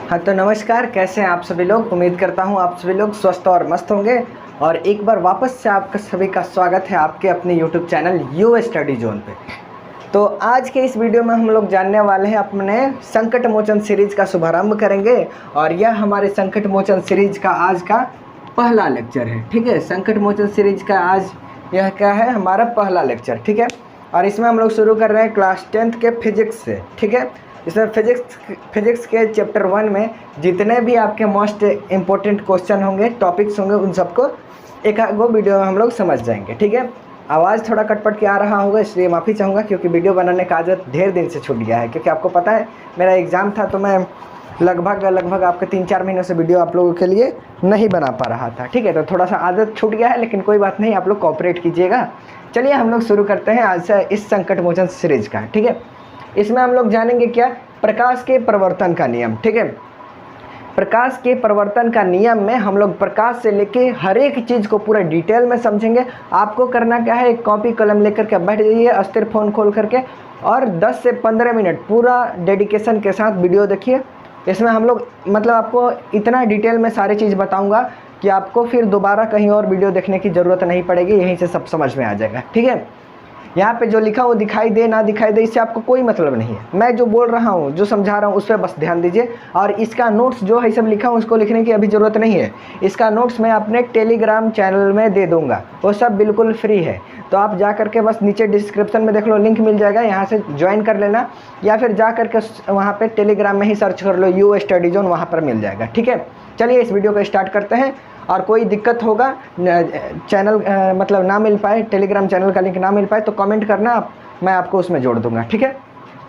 हाँ तो नमस्कार, कैसे हैं आप सभी लोग। उम्मीद करता हूँ आप सभी लोग स्वस्थ और मस्त होंगे। और एक बार वापस से आपका सभी का स्वागत है आपके अपने YouTube channel you study zone पे। तो आज के इस वीडियो में हम लोग जानने वाले हैं अपने संकट मोचन सीरीज का शुभारंभ करेंगे। और यह हमारे संकट मोचन सीरीज का आज का पहला लेक्चर है। ठीक है, संकट मोचन सीरीज का आज यह क्या है, हमारा पहला लेक्चर। ठीक है, और इसमें हम लोग शुरू कर रहे हैं क्लास 10th के फिजिक्स से। ठीक है, इसमें फिजिक्स के चैप्टर 1 में जितने भी आपके मोस्ट इम्पोर्टेंट क्वेश्चन होंगे, टॉपिक्स होंगे, उन सबको एक वो वीडियो में हम लोग समझ जाएंगे। ठीक है, आवाज़ थोड़ा कटपट के आ रहा होगा, इसलिए माफ़ी चाहूँगा, क्योंकि वीडियो बनाने का आदत ढेर दिन से छूट गया है। क्योंकि आपको पता है मेरा एग्ज़ाम था, तो मैं लगभग आपके 3-4 महीनों से वीडियो आप लोगों के लिए नहीं बना पा रहा था। ठीक है, तो थोड़ा सा आदत छूट गया है, लेकिन कोई बात नहीं, आप लोग कोऑपरेट कीजिएगा। चलिए हम लोग शुरू करते हैं आज से इस संकट मोचन सीरीज का। ठीक है, इसमें हम लोग जानेंगे क्या, प्रकाश के परिवर्तन का नियम। ठीक है, प्रकाश के परिवर्तन का नियम में हम लोग प्रकाश से लेके हर एक चीज़ को पूरा डिटेल में समझेंगे। आपको करना क्या है, एक कॉपी कलम लेकर के बैठ जाइए, अस्थिर फ़ोन खोल करके, और 10 से 15 मिनट पूरा डेडिकेशन के साथ वीडियो देखिए। इसमें हम लोग आपको इतना डिटेल में सारी चीज़ बताऊंगा कि आपको फिर दोबारा कहीं और वीडियो देखने की ज़रूरत नहीं पड़ेगी, यहीं से सब समझ में आ जाएगा। ठीक है, यहाँ पे जो लिखा वो दिखाई दे ना दिखाई दे, इससे आपको कोई मतलब नहीं है। मैं जो बोल रहा हूँ, जो समझा रहा हूँ, उस पर बस ध्यान दीजिए। और इसका नोट्स जो है सब लिखा हूँ, उसको लिखने की अभी ज़रूरत नहीं है। इसका नोट्स मैं अपने टेलीग्राम चैनल में दे दूँगा, वो सब बिल्कुल फ्री है। तो आप जा करके बस नीचे डिस्क्रिप्शन में देख लो, लिंक मिल जाएगा, यहाँ से ज्वाइन कर लेना, या फिर जा करके वहाँ पर टेलीग्राम में ही सर्च कर लो यू स्टडी जोन, वहाँ पर मिल जाएगा। ठीक है, चलिए इस वीडियो को स्टार्ट करते हैं। और कोई दिक्कत होगा, चैनल ना मिल पाए, टेलीग्राम चैनल का लिंक ना मिल पाए, तो कमेंट करना, मैं आपको उसमें जोड़ दूंगा। ठीक है,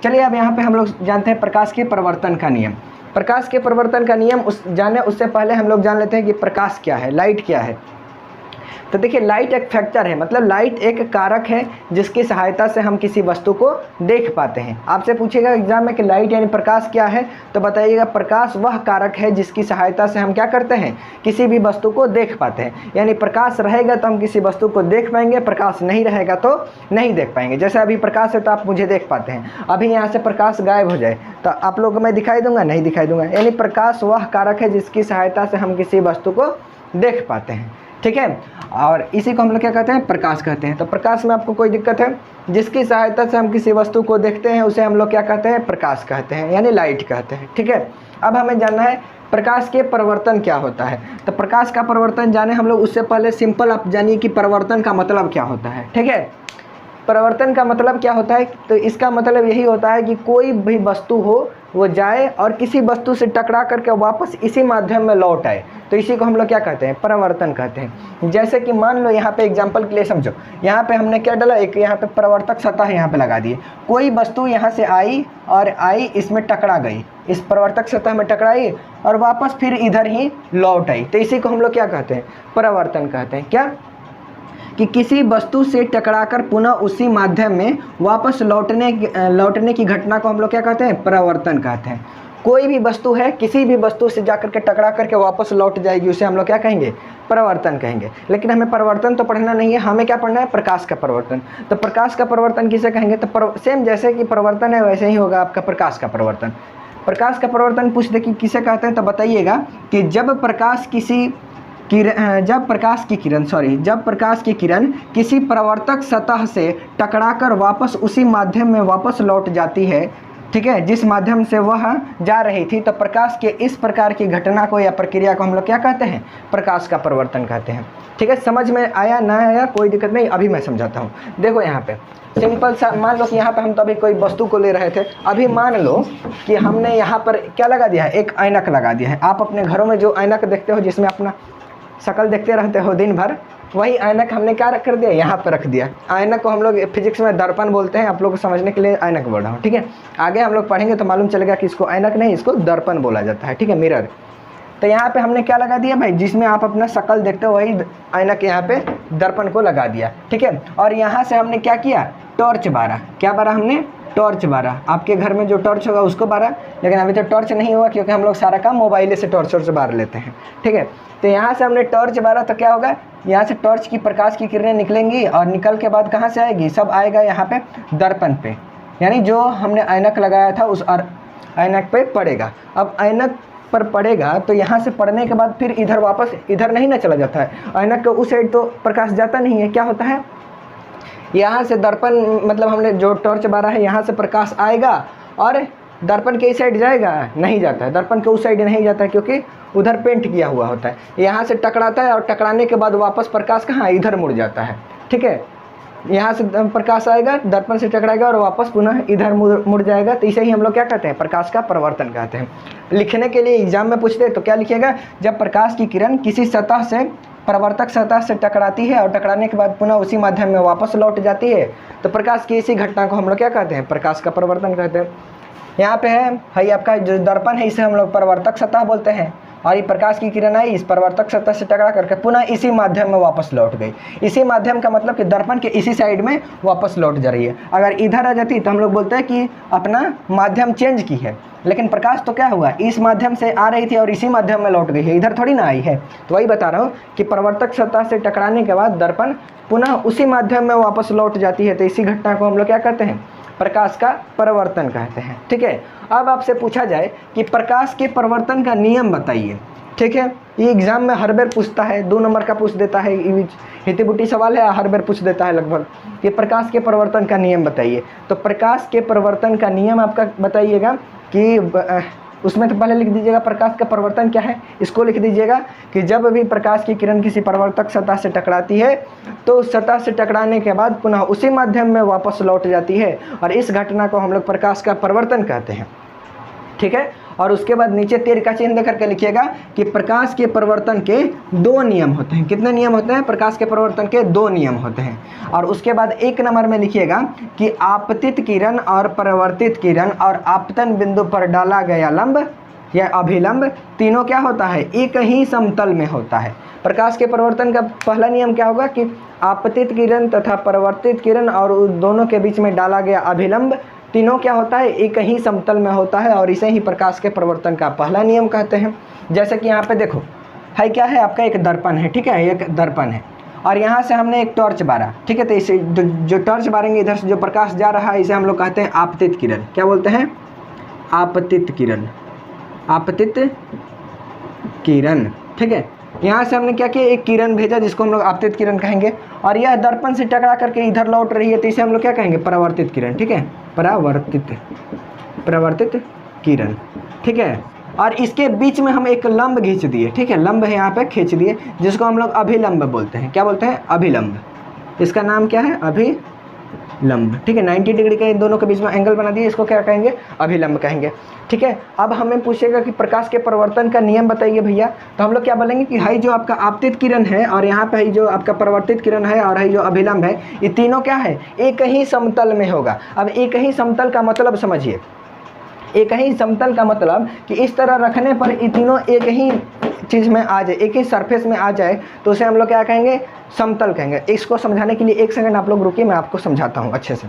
चलिए अब यहाँ पे हम लोग जानते हैं प्रकाश के परिवर्तन का नियम। प्रकाश के परिवर्तन का नियम उससे पहले हम लोग जान लेते हैं कि प्रकाश क्या है, लाइट क्या है। तो देखिए, लाइट एक फैक्टर है, लाइट एक कारक है जिसकी सहायता से हम किसी वस्तु को देख पाते हैं। आपसे पूछेगा एग्जाम में कि लाइट यानी प्रकाश क्या है, तो बताइएगा प्रकाश वह कारक है जिसकी सहायता से हम क्या करते हैं, किसी भी वस्तु को देख पाते हैं। यानी प्रकाश रहेगा तो हम किसी वस्तु को देख पाएंगे, प्रकाश नहीं रहेगा तो नहीं देख पाएंगे। जैसे अभी प्रकाश है तो आप मुझे देख पाते हैं, अभी यहाँ से प्रकाश गायब हो जाए तो आप लोगों को मैं दिखाई दूंगा, नहीं दिखाई दूंगा। यानी प्रकाश वह कारक है जिसकी सहायता से हम किसी वस्तु को देख पाते हैं। ठीक है, और इसी को हम लोग क्या कहते हैं, प्रकाश कहते हैं। तो प्रकाश में आपको कोई दिक्कत है, जिसकी सहायता से हम किसी वस्तु को देखते हैं उसे हम लोग क्या कहते हैं, प्रकाश कहते हैं, यानी लाइट कहते हैं। ठीक है, अब हमें जानना है प्रकाश के परिवर्तन क्या होता है। तो प्रकाश का परिवर्तन जाने हम लोग, उससे पहले सिंपल आप जानिए कि परिवर्तन का मतलब क्या होता है। ठीक है, परिवर्तन का मतलब क्या होता है, तो इसका मतलब यही होता है कि कोई भी वस्तु हो वो जाए और किसी वस्तु से टकरा करके वापस इसी माध्यम में लौट आए, तो इसी को हम लोग क्या कहते हैं, परिवर्तन कहते हैं। जैसे कि मान लो यहाँ पे एग्जांपल के लिए समझो, यहाँ पे हमने क्या डाला, एक यहाँ पे परिवर्तक सतह यहाँ पे लगा दिए। कोई वस्तु यहाँ से आई और इसमें टकरा गई, इस परिवर्तक सतह में टकराई और वापस फिर इधर ही लौट आई, तो इसी को हम लोग क्या कहते हैं, परिवर्तन कहते हैं। क्या कि किसी वस्तु से टकराकर पुनः उसी माध्यम में वापस लौटने की घटना को हम लोग क्या कहते हैं, परिवर्तन कहते हैं। कोई भी वस्तु है, किसी भी वस्तु से जाकर के टकरा करके वापस लौट जाएगी, उसे हम लोग क्या कहेंगे, परिवर्तन कहेंगे। लेकिन हमें परिवर्तन तो पढ़ना नहीं है, हमें क्या पढ़ना है, प्रकाश का परिवर्तन। तो प्रकाश का परिवर्तन किसे कहेंगे, तो सेम जैसे कि परिवर्तन है वैसे ही होगा आपका प्रकाश का परिवर्तन। प्रकाश का परिवर्तन पूछ दे कि किसे कहते हैं, तो बताइएगा कि जब प्रकाश की किरण किसी परिवर्तक सतह से टकराकर वापस उसी माध्यम में वापस लौट जाती है, ठीक है, जिस माध्यम से वह जा रही थी, तो प्रकाश के इस प्रकार की घटना को या प्रक्रिया को हम लोग क्या कहते हैं, प्रकाश का परिवर्तन कहते हैं। ठीक है, समझ में आया ना आया कोई दिक्कत नहीं, अभी मैं समझाता हूँ। देखो यहाँ पे सिंपल सा, मान लो कि यहाँ पे हम तो अभी कोई वस्तु को ले रहे थे, अभी मान लो कि हमने यहाँ पर क्या लगा दिया है, एक ऐनक लगा दिया है। आप अपने घरों में जो ऐनक देखते हो, जिसमें अपना शक्ल देखते रहते हो दिन भर, वही ऐनक हमने क्या कर दिया, यहाँ पर रख दिया। ऐनक को हम लोग फिजिक्स में दर्पण बोलते हैं, आप लोग को समझने के लिए ऐनक बोल रहा हूँ। ठीक है, आगे हम लोग पढ़ेंगे तो मालूम चलेगा कि इसको ऐनक नहीं, इसको दर्पण बोला जाता है। ठीक है, मिरर। तो यहाँ पे हमने क्या लगा दिया भाई, जिसमें आप अपना शक्ल देखते हो, वही ऐनक यहाँ पे दर्पण को लगा दिया। ठीक है, और यहाँ से हमने क्या किया, टॉर्च बारा। क्या बारा हमने, टॉर्च बारा। आपके घर में जो टॉर्च होगा उसको बारा, लेकिन अभी तो टॉर्च नहीं हुआ क्योंकि हम लोग सारा काम मोबाइल से टॉर्च बार लेते हैं। ठीक है, तो यहाँ से हमने टॉर्च बारा, तो क्या होगा, यहाँ से टॉर्च की प्रकाश की किरणें निकलेंगी और निकल के बाद कहाँ से आएगी, सब आएगा यहाँ पे दर्पण पे, यानी जो हमने ऐनक लगाया था उस ऐनक पे पड़ेगा। अब ऐनक पर पड़ेगा तो यहाँ से पड़ने के बाद फिर इधर वापस इधर नहीं ना चला जाता है, ऐनक के उस साइड तो प्रकाश जाता नहीं है। क्या होता है, यहाँ से दर्पण मतलब हमने जो टॉर्च बारा है यहाँ से प्रकाश आएगा और दर्पण के इस साइड जाएगा, नहीं जाता है, दर्पण के उस साइड नहीं जाता है क्योंकि उधर पेंट किया हुआ होता है। यहाँ से टकराता है और टकराने के बाद वापस प्रकाश कहाँ, इधर मुड़ जाता है। ठीक है, यहाँ से प्रकाश आएगा, दर्पण से टकराएगा और वापस पुनः इधर मुड़ जाएगा। तो इसे ही हम लोग क्या कहते हैं, प्रकाश का परावर्तन कहते हैं। लिखने के लिए एग्जाम में पूछते हैं तो क्या लिखिएगा, जब प्रकाश की किरण किसी सतह से परावर्तक सतह से टकराती है और टकराने के बाद पुनः उसी माध्यम में वापस लौट जाती है तो प्रकाश की इसी घटना को हम लोग क्या कहते हैं, प्रकाश का परावर्तन कहते हैं। यहाँ पे है आपका जो दर्पण है इसे हम लोग परावर्तक सतह बोलते हैं, और ये प्रकाश की किरण आई इस परावर्तक सतह से टकरा करके पुनः इसी माध्यम में वापस लौट गई। इसी माध्यम का मतलब कि दर्पण के इसी साइड में वापस लौट जा रही है। अगर इधर आ जाती तो हम लोग बोलते हैं कि अपना माध्यम चेंज की है, लेकिन प्रकाश तो क्या हुआ, इस माध्यम से आ रही थी और इसी माध्यम में लौट गई है, इधर थोड़ी ना आई है। तो वही बता रहा हूँ कि परावर्तक सतह से टकराने के बाद दर्पण पुनः उसी माध्यम में वापस लौट जाती है। तो इसी घटना को हम लोग क्या कहते हैं, प्रकाश का परावर्तन कहते हैं। ठीक है, अब आपसे पूछा जाए कि प्रकाश के परावर्तन का नियम बताइए। ठीक है, ये एग्जाम में हर बार पूछता है, 2 नंबर का पूछ देता है, हिती-बुटी सवाल है, हर बार पूछ देता है लगभग कि प्रकाश के परावर्तन का नियम बताइए। तो प्रकाश के परावर्तन का नियम आपका बताइएगा कि उसमें तो पहले लिख दीजिएगा प्रकाश का परावर्तन क्या है, इसको लिख दीजिएगा कि जब भी प्रकाश की किरण किसी परावर्तक सतह से टकराती है तो सतह से टकराने के बाद पुनः उसी माध्यम में वापस लौट जाती है और इस घटना को हम लोग प्रकाश का परावर्तन कहते हैं। ठीक है, और उसके बाद नीचे तीर का चिन्ह करके लिखिएगा कि प्रकाश के परावर्तन के 2 नियम होते हैं। कितने नियम होते हैं, प्रकाश के परावर्तन के 2 नियम होते हैं। और उसके बाद 1 नंबर में लिखिएगा कि आपतित किरण और परावर्तित किरण और आपतन बिंदु पर डाला गया लंब या अभिलंब तीनों क्या होता है, एक ही समतल में होता है। प्रकाश के परावर्तन का पहला नियम क्या होगा कि आपतित किरण तथा परावर्तित किरण और उस दोनों के बीच में डाला गया अभिलंब तीनों क्या होता है, एक ही समतल में होता है, और इसे ही प्रकाश के परावर्तन का पहला नियम कहते हैं। जैसे कि यहाँ पे देखो है क्या है, आपका एक दर्पण है। ठीक है, एक दर्पण है और यहाँ से हमने एक टॉर्च बारा। ठीक है, तो इसे जो टॉर्च बारेंगे इधर से जो प्रकाश जा रहा है इसे हम लोग कहते हैं आपतित किरण। क्या बोलते हैं, आपतित किरण, आपतित किरण। ठीक है, यहाँ से हमने क्या किया, एक किरण भेजा जिसको हम लोग आपतित किरण कहेंगे, और यह दर्पण से टकरा करके इधर लौट रही है तो इसे हम लोग क्या कहेंगे, परावर्तित किरण। ठीक है, परावर्तित किरण। ठीक है, और इसके बीच में हम एक लंब खींच दिए। ठीक है, लंब है यहाँ पे खींच दिए जिसको हम लोग अभिलंब बोलते हैं। क्या बोलते हैं, अभिलंब। इसका नाम क्या है, अभिलंब। ठीक है, 90 डिग्री के इन दोनों के बीच में एंगल बना दिए, इसको क्या कहेंगे, अभिलंब कहेंगे। ठीक है, अब हमें पूछेगा कि प्रकाश के परावर्तन का नियम बताइए भैया, तो हम लोग क्या बोलेंगे कि हाई जो आपका आपतित किरण है और यहाँ पे जो आपका परावर्तित किरण है और हाई जो अभिलंब है, ये तीनों क्या है, एक ही समतल में होगा। अब एक ही समतल का मतलब समझिए, एक ही समतल का मतलब कि इस तरह रखने पर ये तीनों एक ही चीज़ में आ जाए, एक ही सरफेस में आ जाए तो उसे हम लोग क्या कहेंगे, समतल कहेंगे। इसको समझाने के लिए 1 सेकंड आप लोग रुकिए, मैं आपको समझाता हूँ अच्छे से।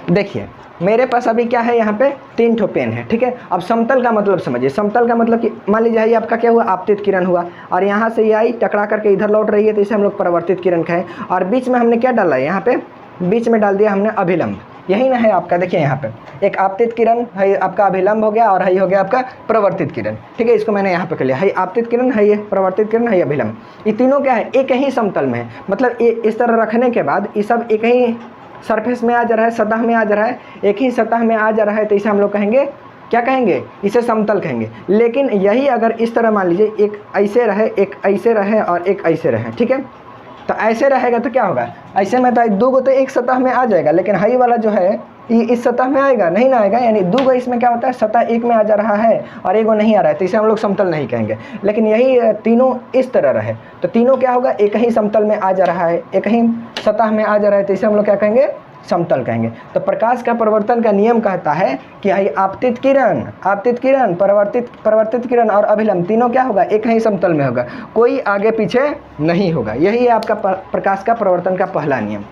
देखिए मेरे पास अभी क्या है, यहाँ पे 3 ठो पेन है। ठीक है, अब समतल का मतलब समझिए। समतल का मतलब कि मान लीजिए ये आपका क्या हुआ, आपतित किरण हुआ और यहाँ से ये आई टकरा करके इधर लौट रही है तो इसे हम लोग परावर्तित किरण कहें, और बीच में हमने क्या डाला है, यहाँ पे बीच में डाल दिया हमने अभिलंब। यही ना है आपका, देखिए यहाँ पे एक आपतित किरण है, आपका अभिलंब हो गया, और है हो गया आपका परावर्तित किरण। ठीक है, इसको मैंने यहाँ पे कर लिया, है आपतित किरण, है ये परावर्तित किरण, है अभिलंब। ये तीनों क्या है, एक ही समतल में है। मतलब ये इस तरह रखने के बाद ये सब एक ही सरफेस में आ जा रहा है, सतह में आ जा रहा है, एक ही सतह में आ जा रहा है, तो इसे हम लोग कहेंगे, क्या कहेंगे, इसे समतल कहेंगे। लेकिन यही अगर इस तरह मान लीजिए एक ऐसे रहे, एक ऐसे रहे और एक ऐसे रहे, ठीक है, तो ऐसे रहेगा तो क्या होगा, ऐसे में तो 2 गो तो एक सतह में आ जाएगा, लेकिन हाई वाला जो है ये इस सतह में आएगा, नहीं ना आएगा। यानी 2 गो इसमें क्या होता है, सतह एक में आ जा रहा है और एक गो नहीं आ रहा है, तो इसे हम लोग समतल नहीं कहेंगे। लेकिन यही तीनों इस तरह रहे तो तीनों क्या होगा, एक ही समतल में आ जा रहा है, एक ही सतह में आ जा रहा है, तो इसे हम लोग क्या कहेंगे, समतल कहेंगे। तो प्रकाश का परावर्तन का नियम कहता है कि आपतित किरण, परावर्तित किरण और अभिलंब तीनों क्या होगा, एक ही समतल में होगा, कोई आगे पीछे नहीं होगा। यही है आपका प्रकाश का परावर्तन का पहला नियम।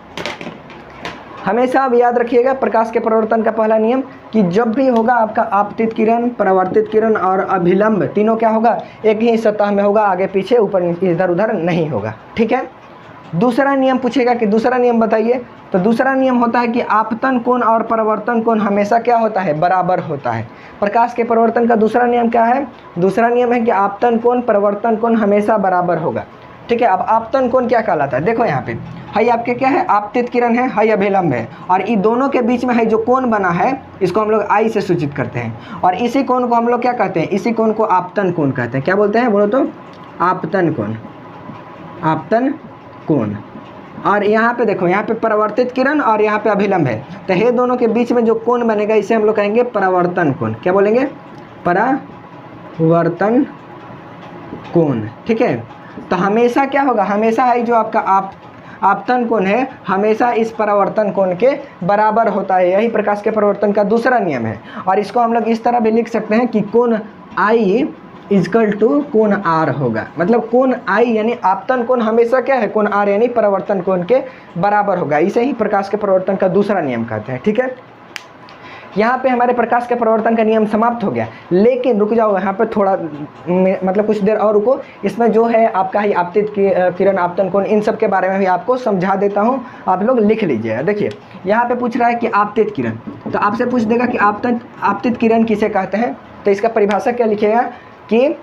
हमेशा आप याद रखिएगा प्रकाश के परावर्तन का पहला नियम कि जब भी होगा आपका आपतित किरण, परावर्तित किरण और अभिलंब तीनों क्या होगा, एक ही सतह में होगा, आगे पीछे ऊपर इधर उधर नहीं होगा। ठीक है, दूसरा नियम पूछेगा कि दूसरा नियम बताइए, तो दूसरा नियम होता है कि आपतन कोण और परावर्तन कोण हमेशा क्या होता है, बराबर होता है। प्रकाश के परावर्तन का दूसरा नियम क्या है, दूसरा नियम है कि आपतन कोण परावर्तन कोण हमेशा बराबर होगा। ठीक है, अब आपतन कोण क्या कहलाता है, देखो यहाँ पे हाई आपके क्या है, आपतित किरण है, हाई अभिलंब है, और इन दोनों के बीच में है जो कोण बना है इसको हम लोग आई से सूचित करते हैं, और इसी कोण को हम लोग क्या कहते हैं, इसी कोण को आपतन कोण कहते हैं। क्या बोलते हैं, बोलो तो, आपतन कोण, आपतन कोण। और यहाँ पे देखो, यहाँ पे परावर्तित किरण और यहाँ पे अभिलंब है, तो ये दोनों के बीच में जो कोण बनेगा इसे हम लोग कहेंगे परावर्तन कोण। क्या बोलेंगे, परावर्तन कोण। ठीक है, तो हमेशा क्या होगा, हमेशा है जो आपका आपतन कोण है हमेशा इस परावर्तन कोण के बराबर होता है। यही प्रकाश के परावर्तन का दूसरा नियम है। और इसको हम लोग इस तरह भी लिख सकते हैं कि कोण आई इजकल टू कोण आर होगा। मतलब कोण आई यानी आपतन कोण हमेशा क्या है, कोण आर यानी परावर्तन कोण के बराबर होगा। इसे ही प्रकाश के परावर्तन का दूसरा नियम कहते हैं। ठीक है, यहाँ पे हमारे प्रकाश के परावर्तन का नियम समाप्त हो गया, लेकिन रुक जाओ यहाँ पे थोड़ा, मतलब कुछ देर और रुको। इसमें जो है आपका ही आपतित किरण, आपतन कोण, इन सब के बारे में भी आपको समझा देता हूँ, आप लोग लिख लीजिएगा। देखिए यहाँ पे पूछ रहा है कि आपतित किरण, तो आपसे पूछ देगा कि आपतित किरण किसे कहते हैं, तो इसका परिभाषा क्या लिखिएगा कि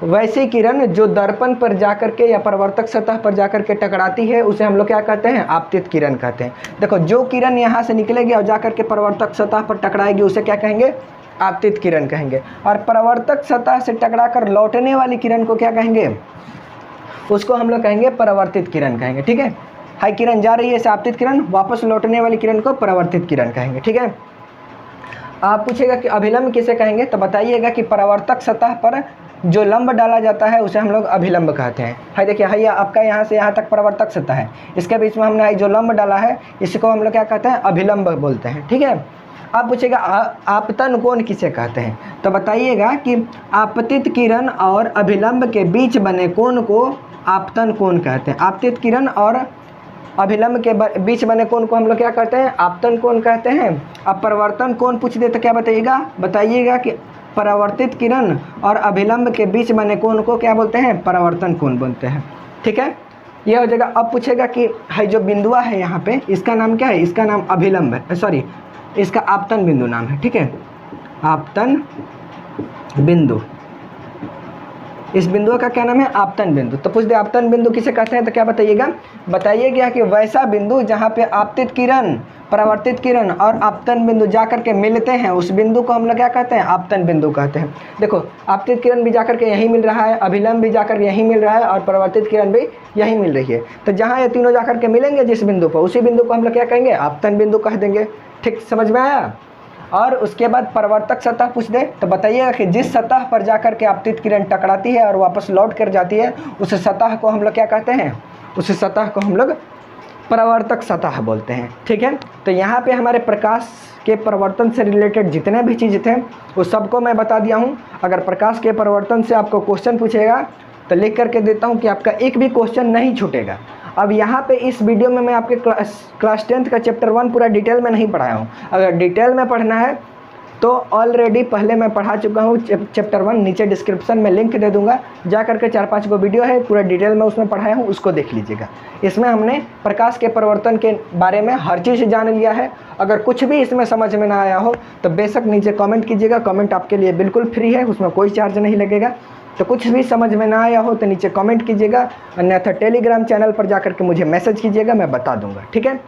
वैसी किरण जो दर्पण पर जाकर के या परावर्तक सतह पर जाकर के टकराती है उसे हम लोग क्या कहते हैं, आपतित किरण कहते हैं। देखो जो किरण यहाँ से निकलेगी और जाकर के परावर्तक सतह पर टकराएगी उसे क्या कहेंगे, आपतित किरण कहेंगे। और परावर्तक सतह से टकराकर लौटने वाली किरण को क्या कहेंगे, उसको हम लोग कहेंगे परावर्तित किरण कहेंगे। ठीक है, हाई किरण जा रही है इसे आपतित किरण, वापस लौटने वाली किरण को परावर्तित किरण कहेंगे। ठीक है, आप पूछेगा कि अभिलंब किसे कहेंगे, तो बताइएगा कि परावर्तक सतह पर जो लंब डाला जाता है उसे हम लोग अभिलंब कहते हैं। हाई देखिए, हाई आपका यहाँ से यहाँ तक परावर्तक सतह है, इसके बीच में हमने जो लंब डाला है इसको हम लोग क्या कहते हैं, अभिलंब बोलते हैं। ठीक है, आप पूछेगा आपतन कोण किसे कहते हैं, तो बताइएगा कि आपतित किरण और अभिलंब के बीच बने कोण को आपतन कोण कहते हैं। आपतित किरण और अभिलंब के बीच बने कोण को हम लोग क्या कहते हैं, आपतन कोण कहते हैं। अब परावर्तन कोण पूछ दे तो क्या बताइएगा, बताइएगा कि परावर्तित किरण और अभिलंब के बीच बने कोण को क्या बोलते हैं, परावर्तन कोण बोलते हैं। ठीक है, यह हो जाएगा। अब पूछेगा कि है जो बिंदुआ है यहाँ पे इसका नाम क्या है, इसका नाम अभिलंब है, सॉरी इसका आपतन बिंदु नाम है। ठीक है, आपतन बिंदु, इस बिंदु का क्या नाम है, आपतन बिंदु। तो पूछ दे आपतन बिंदु किसे कहते हैं, तो क्या बताइएगा, बताइएगा कि वैसा बिंदु जहाँ पे आपतित किरण, परावर्तित किरण और आपतन बिंदु जाकर के मिलते हैं उस बिंदु को हम लोग क्या कहते हैं, आपतन बिंदु कहते हैं। देखो आपतित किरण भी जाकर के यहीं मिल रहा है, अभिलंब भी जाकर यहीं मिल रहा है और परावर्तित किरण भी यहीं मिल रही है, तो जहाँ ये तीनों जाकर के मिलेंगे जिस बिंदु पर, उसी बिंदु को हम लोग क्या कहेंगे, आपतन बिंदु कह देंगे। ठीक, समझ में आया। और उसके बाद परावर्तक सतह पूछ दे तो बताइएगा कि जिस सतह पर जाकर के आपतित किरण टकराती है और वापस लौट कर जाती है उस सतह को हम लोग क्या कहते हैं, उस सतह को हम लोग परावर्तक सतह बोलते हैं। ठीक है, तो यहाँ पे हमारे प्रकाश के परावर्तन से रिलेटेड जितने भी चीज़ें थे वो सबको मैं बता दिया हूँ। अगर प्रकाश के परावर्तन से आपको क्वेश्चन पूछेगा तो लिख करके देता हूँ कि आपका एक भी क्वेश्चन नहीं छूटेगा। अब यहाँ पे इस वीडियो में मैं आपके क्लास 10th का चैप्टर 1 पूरा डिटेल में नहीं पढ़ाया हूँ। अगर डिटेल में पढ़ना है तो ऑलरेडी पहले मैं पढ़ा चुका हूँ चैप्टर 1, नीचे डिस्क्रिप्शन में लिंक दे दूंगा, जा करके 4-5 को वीडियो है पूरा डिटेल में उसमें पढ़ाया हूँ, उसको देख लीजिएगा। इसमें हमने प्रकाश के परावर्तन के बारे में हर चीज़ जान लिया है। अगर कुछ भी इसमें समझ में ना आया हो तो बेशक नीचे कमेंट कीजिएगा, कमेंट आपके लिए बिल्कुल फ्री है, उसमें कोई चार्ज नहीं लगेगा। तो कुछ भी समझ में ना आया हो तो नीचे कमेंट कीजिएगा, अन्यथा टेलीग्राम चैनल पर जाकर के मुझे मैसेज कीजिएगा, मैं बता दूंगा। ठीक है,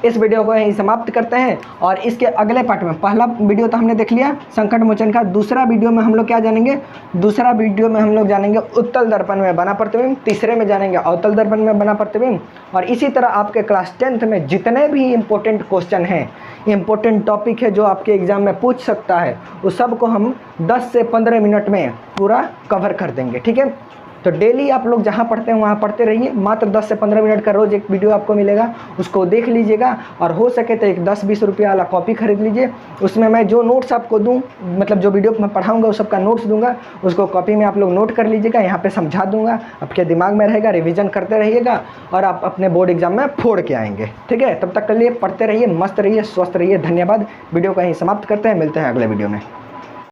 इस वीडियो को यहीं समाप्त करते हैं और इसके अगले पार्ट में, पहला वीडियो तो हमने देख लिया संकट मोचन का, दूसरा वीडियो में हम लोग क्या जानेंगे, दूसरा वीडियो में हम लोग जानेंगे उत्तल दर्पण में बना प्रतिबिंब, तीसरे में जानेंगे अवतल दर्पण में बना प्रतिबिंब। और इसी तरह आपके क्लास 10th में जितने भी इम्पोर्टेंट क्वेश्चन हैं, इम्पोर्टेंट टॉपिक है जो आपके एग्जाम में पूछ सकता है, उस सब को हम 10 से 15 मिनट में पूरा कवर कर देंगे। ठीक है, तो डेली आप लोग जहाँ पढ़ते हैं वहाँ पढ़ते रहिए। मात्र 10 से 15 मिनट का रोज़ एक वीडियो आपको मिलेगा, उसको देख लीजिएगा। और हो सके तो एक 10-20 रुपये वाला कॉपी खरीद लीजिए, उसमें मैं जो नोट्स आपको दूँ, मतलब जो वीडियो मैं पढ़ाऊँगा उस सबका नोट्स दूंगा, उसको कॉपी में आप लोग नोट कर लीजिएगा। यहाँ पे समझा दूंगा, आपके दिमाग में रहेगा, रिवीजन करते रहिएगा और आप अपने बोर्ड एग्जाम में फोड़ के आएंगे। ठीक है, तब तक के लिए पढ़ते रहिए, मस्त रहिए, स्वस्थ रहिए। धन्यवाद। वीडियो को यहीं समाप्त करते हैं, मिलते हैं अगले वीडियो में।